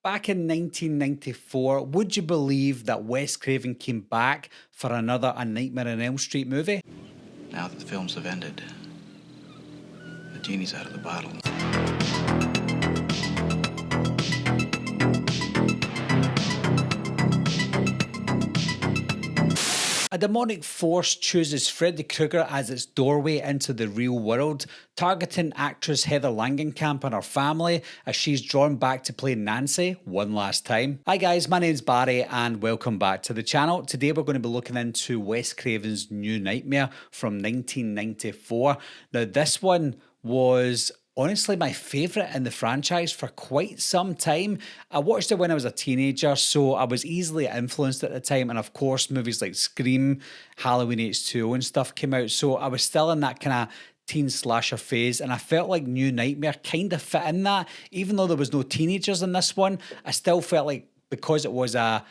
Back in 1994, would you believe that Wes Craven came back for another A Nightmare on Elm Street movie? Now that the films have ended, the genie's out of the bottle. A demonic force chooses Freddy Krueger as its doorway into the real world, targeting actress Heather Langenkamp and her family as she's drawn back to play Nancy one last time. Hi guys, my name's Barry and welcome back to the channel. Today we're going to be looking into Wes Craven's New Nightmare from 1994. Now this one was honestly my favourite in the franchise for quite some time. I watched it when I was a teenager, so I was easily influenced at the time, and of course movies like Scream, Halloween H2O and stuff came out, so I was still in that kind of teen slasher phase, and I felt like New Nightmare kind of fit in that. Even though there was no teenagers in this one, I still felt like because it was a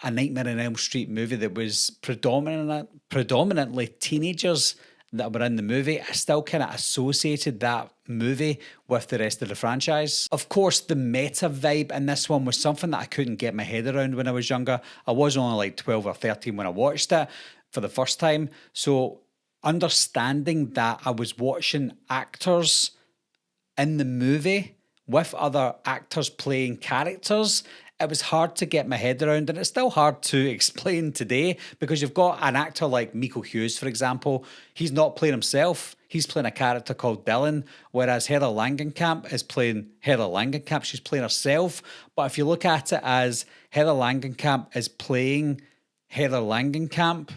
Nightmare on Elm Street movie that was predominantly teenagers that were in the movie, I still kind of associated that movie with the rest of the franchise. Of course, the meta vibe in this one was something that I couldn't get my head around when I was younger. I was only like 12 or 13 when I watched it for the first time. So understanding that I was watching actors in the movie with other actors playing characters, it was hard to get my head around, and it's still hard to explain today because you've got an actor like Miko Hughes, for example. He's not playing himself. He's playing a character called Dylan, whereas Heather Langenkamp is playing Heather Langenkamp. She's playing herself. But if you look at it as Heather Langenkamp is playing Heather Langenkamp,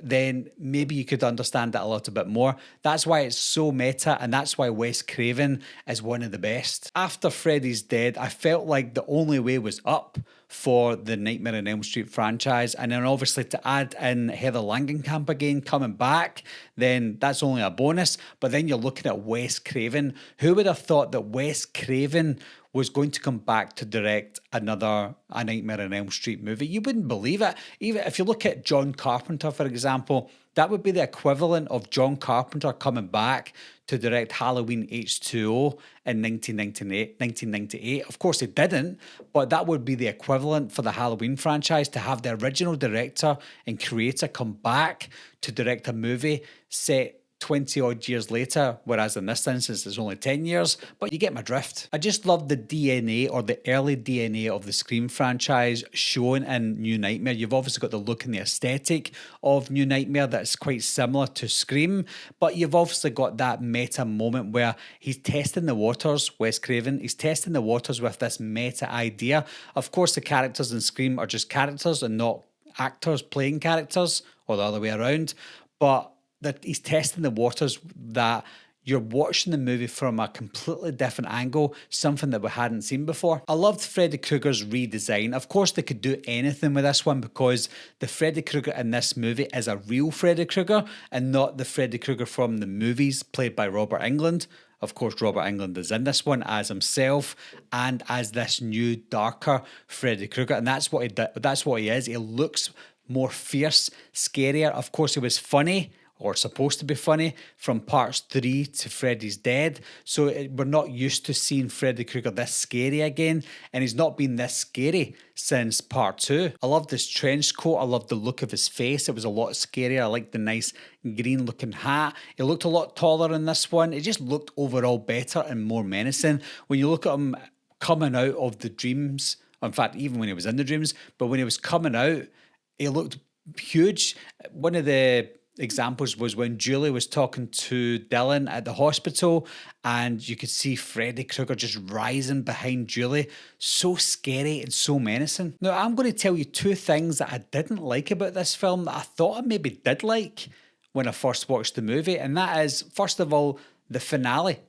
then maybe you could understand that a little bit more. That's why it's so meta, and that's why Wes Craven is one of the best. After Freddy's dead, I felt like the only way was up for the Nightmare on Elm Street franchise, and then obviously to add in Heather Langenkamp again coming back, then that's only a bonus. But then you're looking at Wes Craven. Who would have thought that Wes Craven was going to come back to direct another A Nightmare on Elm Street movie? You wouldn't believe it. Even if you look at John Carpenter, for example, that would be the equivalent of John Carpenter coming back to direct Halloween H2O in 1998. Of course, he didn't, but that would be the equivalent for the Halloween franchise to have the original director and creator come back to direct a movie set 20 odd years later, whereas in this instance it's only 10 years, but you get my drift. I just love the DNA, or the early DNA of the Scream franchise shown in New Nightmare. You've obviously got the look and the aesthetic of New Nightmare that's quite similar to Scream, but you've obviously got that meta moment where he's testing the waters, Wes Craven, he's testing the waters with this meta idea. Of course, the characters in Scream are just characters and not actors playing characters, or the other way around, but that he's testing the waters, that you're watching the movie from a completely different angle, something that we hadn't seen before. I loved Freddy Krueger's redesign. Of course, they could do anything with this one because the Freddy Krueger in this movie is a real Freddy Krueger and not the Freddy Krueger from the movies played by Robert Englund. Of course, Robert Englund is in this one as himself and as this new, darker Freddy Krueger, and that's what he is. He looks more fierce, scarier. Of course, he was funny, or supposed to be funny, from parts 3 to Freddy's Dead. So we're not used to seeing Freddy Krueger this scary again, and he's not been this scary since part 2. I loved this trench coat. I loved the look of his face. It was a lot scarier. I liked the nice green looking hat. He looked a lot taller in this one. It just looked overall better and more menacing. When you look at him coming out of the dreams, in fact, even when he was in the dreams, but when he was coming out, he looked huge. One of the examples was when Julie was talking to Dylan at the hospital, and you could see Freddy Krueger just rising behind Julie. So scary and so menacing. Now, I'm going to tell you two things that I didn't like about this film that I thought I maybe did like when I first watched the movie, and that is, first of all, the finale.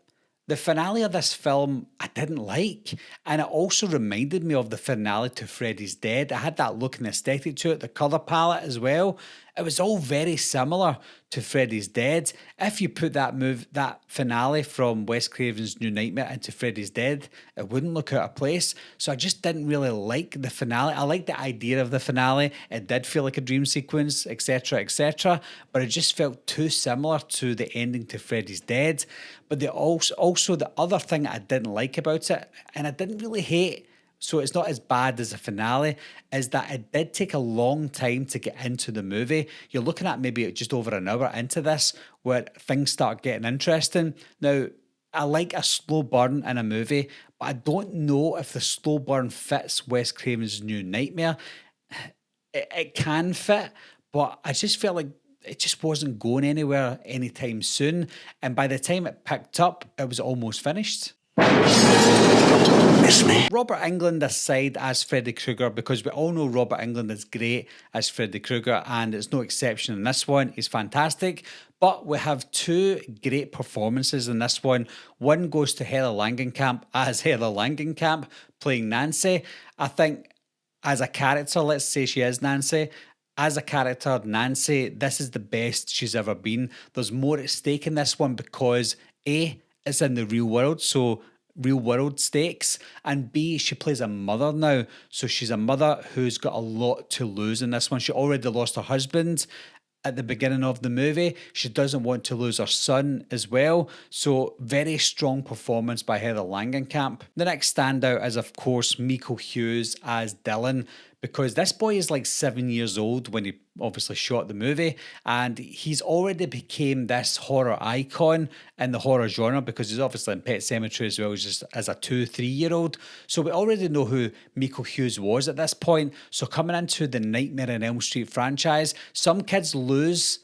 The finale of this film I didn't like, and it also reminded me of the finale to Freddy's Dead. It had that look and aesthetic to it, the colour palette as well. It was all very similar to Freddy's Dead. If you put that finale from Wes Craven's New Nightmare into Freddy's Dead, it wouldn't look out of place. So I just didn't really like the finale. I liked the idea of the finale. It did feel like a dream sequence, etc., but it just felt too similar to the ending to Freddy's Dead. But also the other thing I didn't like about it, and I didn't really hate so it's not as bad as the finale, is that it did take a long time to get into the movie. You're looking at maybe just over an hour into this where things start getting interesting. Now, I like a slow burn in a movie, but I don't know if the slow burn fits Wes Craven's New Nightmare. It can fit, but I just felt like it just wasn't going anywhere anytime soon. And by the time it picked up, it was almost finished. Miss me. Robert Englund aside as Freddy Krueger, because we all know Robert Englund is great as Freddy Krueger, and it's no exception in this one. He's fantastic. But we have two great performances in this one. One goes to Heather Langenkamp as Heather Langenkamp playing Nancy. I think as a character, let's say she is Nancy. As a character, Nancy, this is the best she's ever been. There's more at stake in this one because A, it's in the real world, so real world stakes, and B, she plays a mother now. So she's a mother who's got a lot to lose in this one. She already lost her husband at the beginning of the movie. She doesn't want to lose her son as well. So very strong performance by Heather Langenkamp. The next standout is, of course, Miko Hughes as Dylan, because this boy is like 7 years old when he obviously shot the movie, and he's already became this horror icon in the horror genre because he's obviously in Pet Sematary as well, just as a 2-3-year-old. So we already know who Miko Hughes was at this point. So coming into the Nightmare on Elm Street franchise, some kids lose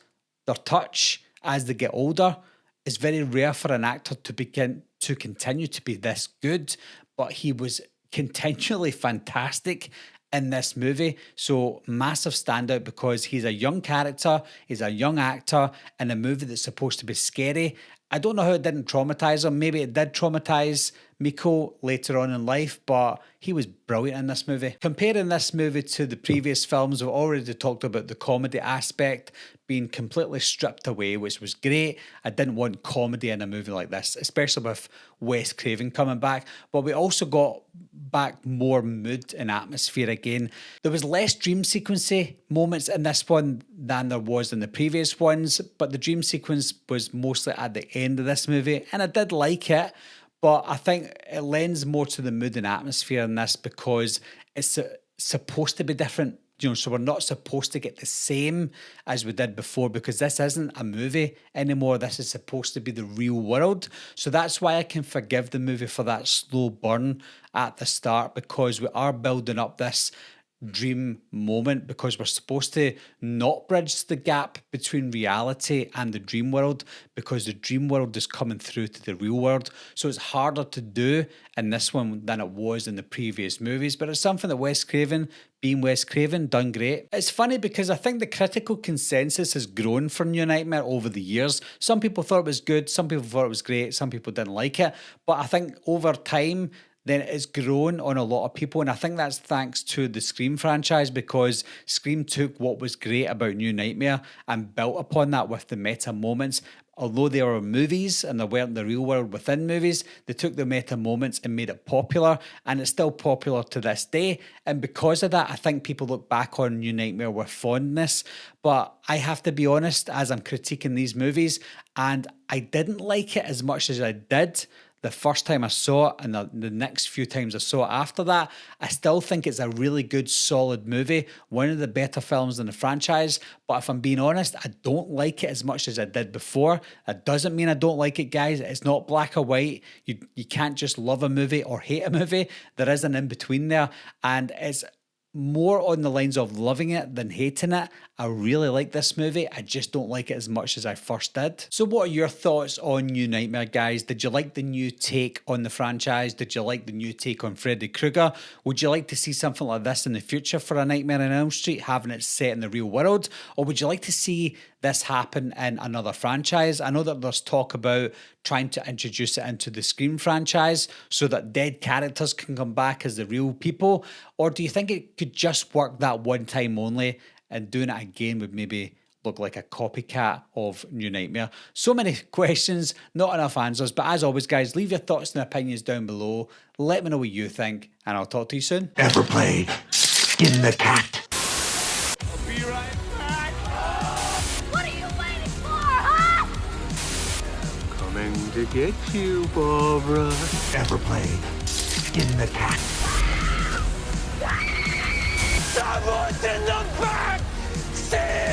their touch as they get older. It's very rare for an actor to continue to be this good, but he was continually fantastic in this movie. So massive standout because he's a young character, he's a young actor in a movie that's supposed to be scary. I don't know how it didn't traumatize him. Maybe it did traumatize Miko later on in life, but he was brilliant in this movie. Comparing this movie to the previous films, we've already talked about the comedy aspect being completely stripped away, which was great. I didn't want comedy in a movie like this, especially with Wes Craven coming back. But we also got back more mood and atmosphere again. There was less dream sequency moments in this one than there was in the previous ones, but the dream sequence was mostly at the end of this movie, and I did like it. But I think it lends more to the mood and atmosphere in this because it's supposed to be different. You know, so we're not supposed to get the same as we did before because this isn't a movie anymore. This is supposed to be the real world. So that's why I can forgive the movie for that slow burn at the start, because we are building up this dream moment because we're supposed to not bridge the gap between reality and the dream world because the dream world is coming through to the real world. So it's harder to do in this one than it was in the previous movies, but it's something that Wes Craven, being Wes Craven, done great. It's funny because I think the critical consensus has grown for New Nightmare over the years. Some people thought it was good, some people thought it was great, some people didn't like it, but I think over time then it's grown on a lot of people. And I think that's thanks to the Scream franchise, because Scream took what was great about New Nightmare and built upon that with the meta moments. Although they were movies and they weren't the real world within movies, they took the meta moments and made it popular, and it's still popular to this day. And because of that, I think people look back on New Nightmare with fondness. But I have to be honest, as I'm critiquing these movies, and I didn't like it as much as I did the first time I saw it, and the next few times I saw it after that. I still think it's a really good, solid movie, one of the better films in the franchise. But if I'm being honest, I don't like it as much as I did before. That doesn't mean I don't like it, guys. It's not black or white. You can't just love a movie or hate a movie. There is an in-between there, and it's more on the lines of loving it than hating it. I really like this movie. I just don't like it as much as I first did. So what are your thoughts on New Nightmare, guys? Did you like the new take on the franchise? Did you like the new take on Freddy Krueger? Would you like to see something like this in the future for A Nightmare on Elm Street, having it set in the real world? Or would you like to see this happen in another franchise? I know that there's talk about trying to introduce it into the Scream franchise so that dead characters can come back as the real people. Or do you think it could just work that one time only, and doing it again would maybe look like a copycat of New Nightmare? So many questions, not enough answers. But as always, guys, leave your thoughts and opinions down below. Let me know what you think, and I'll talk to you soon. Ever played Skin the Cat? I'll be right back. What are you waiting for, huh? Coming to get you, Barbara. Ever played Skin the Cat? Foot in the back! See